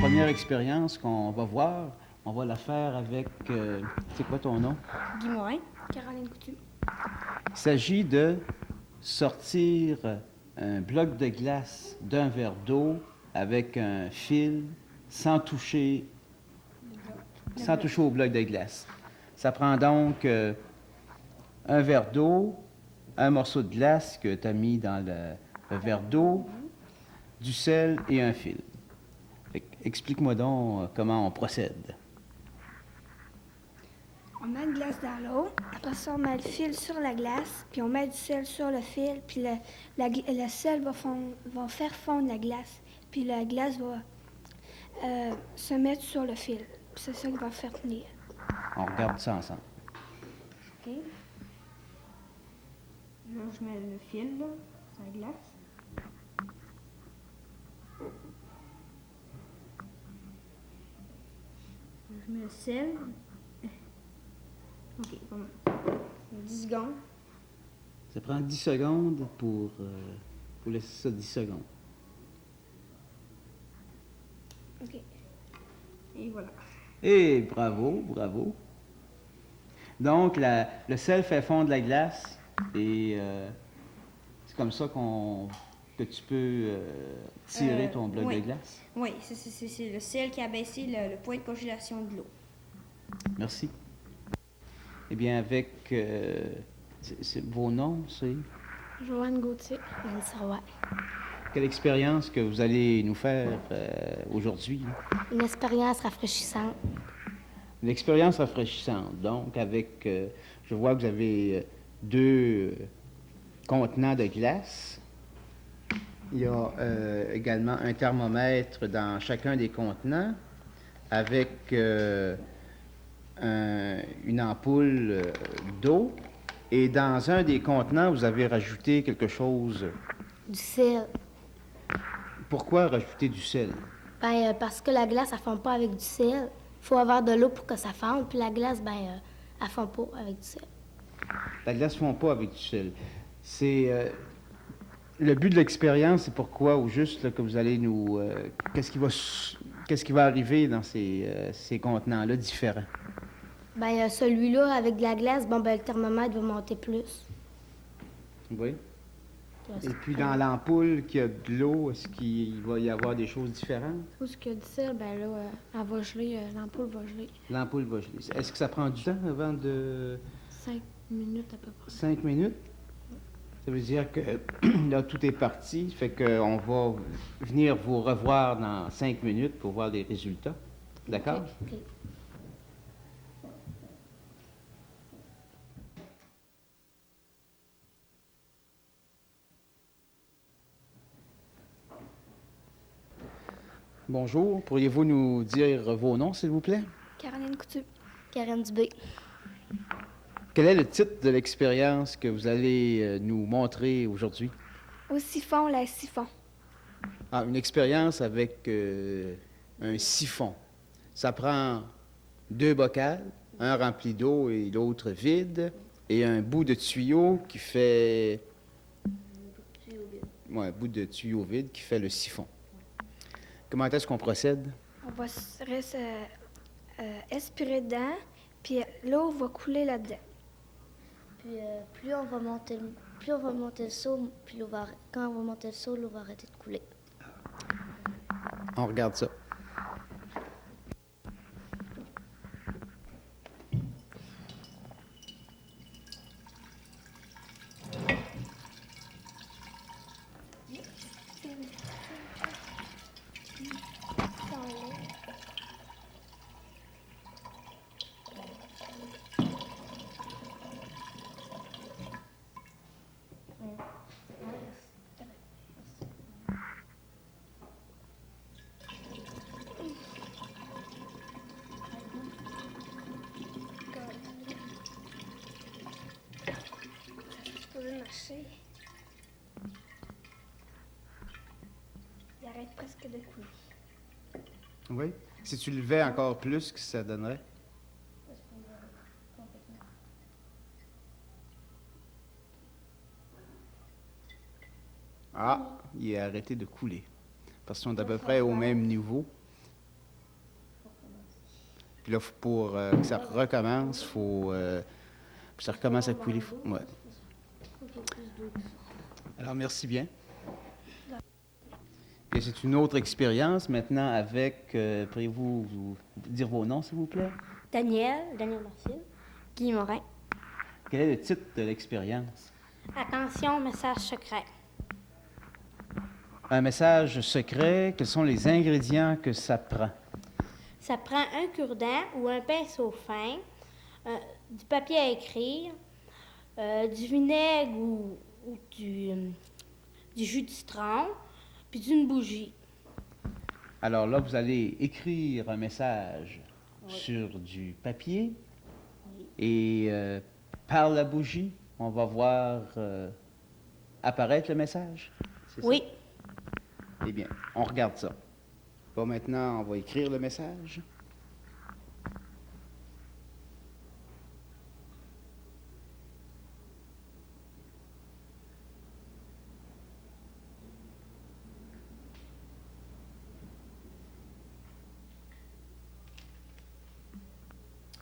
première expérience qu'on va voir, on va la faire avec... c'est quoi ton nom? Guy Morin. Caroline Coutu. Il s'agit de sortir un bloc de glace d'un verre d'eau avec un fil sans toucher au bloc de glace. Ça prend donc un verre d'eau, un morceau de glace que tu as mis dans le verre d'eau, du sel et un fil. Explique-moi donc comment on procède. On met de glace dans l'eau, après ça on met le fil sur la glace, puis on met du sel sur le fil, puis le sel va faire fondre la glace, puis la glace va se mettre sur le fil. Puis c'est ça qui va faire tenir. On regarde ça ensemble. OK. Là, je mets le fil là, sur la glace. Je mets le sel. OK, pas mal. 10 secondes. Ça prend 10 secondes pour laisser ça 10 secondes. OK. Et voilà. Et bravo, bravo. Donc, le sel fait fondre la glace et c'est comme ça que tu peux tirer ton bloc de glace. Oui, c'est le sel qui a baissé le point de congélation de l'eau. Merci. Eh bien, avec vos noms, c'est... Joanne Gauthier, Nancy Roy. Quelle expérience que vous allez nous faire aujourd'hui? Une expérience rafraîchissante. Une expérience rafraîchissante. Donc, avec, je vois que vous avez deux contenants de glace. Il y a également un thermomètre dans chacun des contenants avec une ampoule d'eau. Et dans un des contenants, vous avez rajouté quelque chose. Du sel. Pourquoi rajouter du sel? Parce que la glace, elle ne fond pas avec du sel. Il faut avoir de l'eau pour que ça fonde. Puis la glace, elle ne fond pas avec du sel. La glace ne fond pas avec du sel. C'est... le but de l'expérience, c'est pourquoi, au juste, là, que vous allez nous... qu'est-ce qui va arriver dans ces contenants-là différents? Celui-là, avec de la glace, le thermomètre va monter plus. Oui. Et puis, dans l'ampoule qui a de l'eau, est-ce qu'il va y avoir des choses différentes? Où est-ce qu'il y a du sel, elle va geler, l'ampoule va geler. L'ampoule va geler. Est-ce que ça prend du temps avant de... 5 minutes à peu près. 5 minutes? Ça veut dire que là, tout est parti, fait qu'on va venir vous revoir dans 5 minutes pour voir les résultats. D'accord? OK. Bonjour, pourriez-vous nous dire vos noms, s'il vous plaît? Caroline Coutu. Karen Dubé. Quel est le titre de l'expérience que vous allez nous montrer aujourd'hui? Au siphon, la siphon. Ah, une expérience avec un siphon. Ça prend 2 bocals, un rempli d'eau et l'autre vide, et un bout de tuyau qui fait... Ouais, un bout de tuyau vide qui fait le siphon. Comment est-ce qu'on procède? On va aspirer dedans, puis l'eau va couler là-dedans. Puis plus on va monter le seau, puis quand on va monter le seau, l'eau va arrêter de couler. On regarde ça. Marcher. Il arrête presque de couler. Oui. Si tu levais encore plus, qu'est-ce que ça donnerait? Ah, il est arrêté de couler. Parce qu'ils sont à peu près au même niveau. Puis là, pour que ça recommence, ça recommence à couler. Ouais. Alors, merci bien. Et c'est une autre expérience maintenant avec, pourriez-vous dire vos noms, s'il vous plaît? Daniel Marcel. Guy Morin. Quel est le titre de l'expérience? Attention, message secret. Un message secret, quels sont les ingrédients que ça prend? Ça prend un cure-dent ou un pinceau fin, du papier à écrire, du vinaigre ou du jus de citron, puis d'une bougie. Alors là, vous allez écrire un message sur du papier et par la bougie, on va voir apparaître le message. C'est ça? Oui. Eh bien, on regarde ça. Bon, maintenant, on va écrire le message.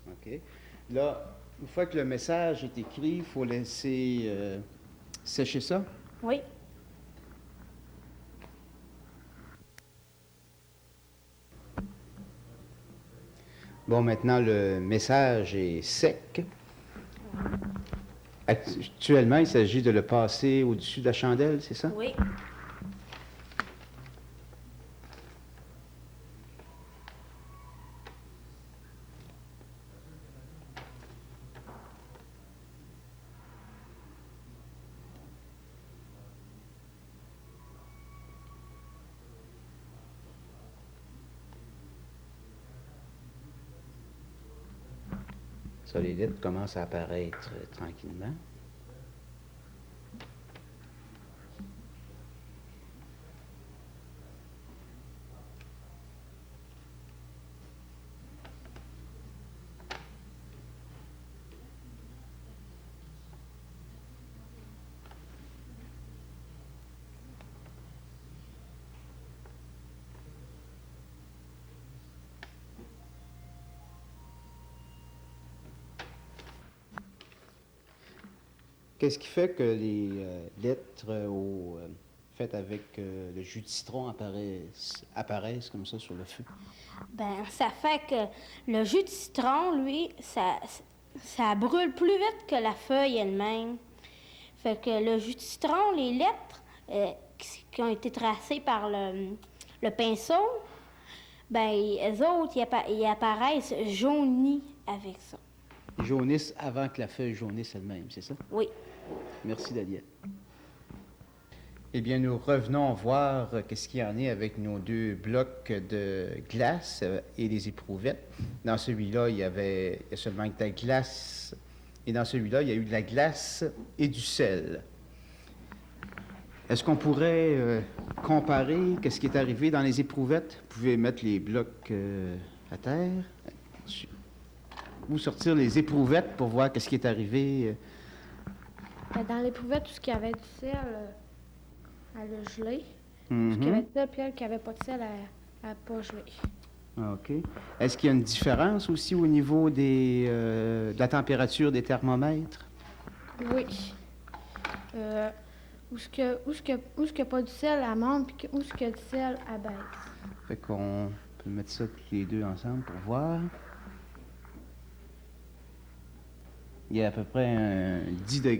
OK. Là, une fois que le message est écrit, il faut laisser sécher ça. Oui. Bon, maintenant, le message est sec. Actuellement, il s'agit de le passer au-dessus de la chandelle, c'est ça? Oui. Ça, les lettres commencent à apparaître tranquillement. Qu'est-ce qui fait que les lettres faites avec le jus de citron apparaissent comme ça sur le feu? Ben, ça fait que le jus de citron, lui, ça brûle plus vite que la feuille elle-même. Fait que le jus de citron, les lettres qui ont été tracées par le pinceau, ben, eux autres, ils apparaissent jaunis avec ça. Ils jaunissent avant que la feuille jaunisse elle-même, c'est ça? Oui. Merci, Daniel. Eh bien, nous revenons voir qu'est-ce qu'il y en est avec nos deux blocs de glace et des éprouvettes. Dans celui-là, il y a seulement de la glace, et dans celui-là, il y a eu de la glace et du sel. Est-ce qu'on pourrait comparer qu'est-ce qui est arrivé dans les éprouvettes? Vous pouvez mettre les blocs à terre ou sortir les éprouvettes pour voir qu'est-ce qui est arrivé. Dans l'éprouvette, tout ce qui avait du sel, elle a gelé. Mm-hmm. Tout ce qui avait du sel, puis elle qui n'avait pas de sel, elle n'a pas gelé. OK. Est-ce qu'il y a une différence aussi au niveau de la température des thermomètres? Oui. Où ce que pas du sel, elle monte, puis où ce que du sel, elle baisse. Fait qu'on peut mettre ça tous les deux ensemble pour voir. Il y a à peu près 10 degrés